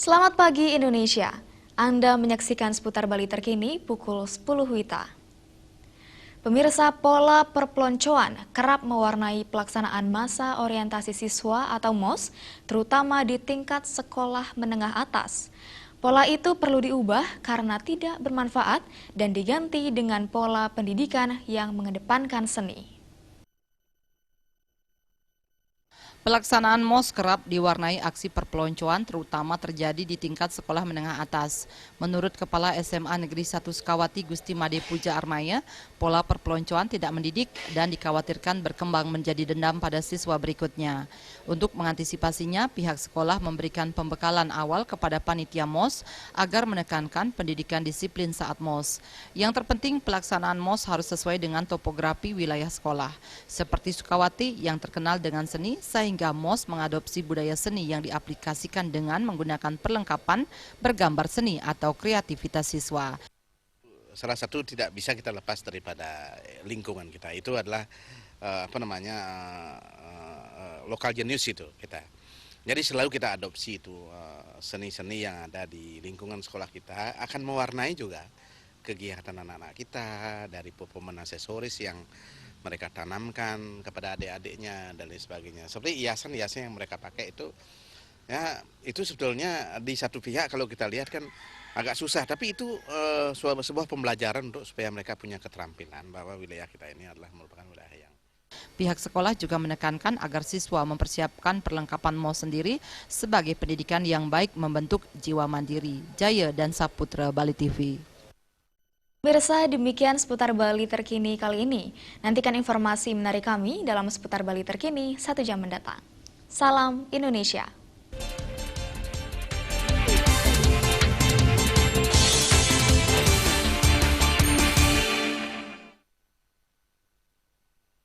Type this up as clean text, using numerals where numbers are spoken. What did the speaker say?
Selamat pagi Indonesia. Anda menyaksikan seputar Bali terkini pukul 10 WITA. Pemirsa, pola perpeloncoan kerap mewarnai pelaksanaan masa orientasi siswa atau MOS, terutama di tingkat sekolah menengah atas. Pola itu perlu diubah karena tidak bermanfaat dan diganti dengan pola pendidikan yang mengedepankan seni. Pelaksanaan MOS kerap diwarnai aksi perpeloncoan terutama terjadi di tingkat sekolah menengah atas. Menurut Kepala SMA Negeri 1 Sukawati Gusti Made Puja Armaya, pola perpeloncoan tidak mendidik dan dikhawatirkan berkembang menjadi dendam pada siswa berikutnya. Untuk mengantisipasinya, pihak sekolah memberikan pembekalan awal kepada panitia MOS agar menekankan pendidikan disiplin saat MOS. Yang terpenting, pelaksanaan MOS harus sesuai dengan topografi wilayah sekolah. Seperti Sukawati yang terkenal dengan seni, sehingga MOS mengadopsi budaya seni yang diaplikasikan dengan menggunakan perlengkapan bergambar seni atau kreativitas siswa. Salah satu tidak bisa kita lepas daripada lingkungan kita, itu adalah lokal genius itu kita. Jadi selalu kita adopsi itu seni-seni yang ada di lingkungan sekolah kita akan mewarnai juga kegiatan anak-anak kita dari performance aksesoris yang mereka tanamkan kepada adik-adiknya dan lain sebagainya. Seperti hiasan-hiasan yang mereka pakai itu, ya itu sebetulnya di satu pihak kalau kita lihat kan agak susah, tapi itu sebuah pembelajaran untuk supaya mereka punya keterampilan bahwa wilayah kita ini adalah merupakan wilayah yang. Pihak sekolah juga menekankan agar siswa mempersiapkan perlengkapan MOS sendiri sebagai pendidikan yang baik membentuk jiwa mandiri. Jaya dan Saputra, Bali TV. Pemirsa, demikian seputar Bali terkini kali ini. Nantikan informasi menarik kami dalam seputar Bali terkini 1 jam mendatang. Salam Indonesia.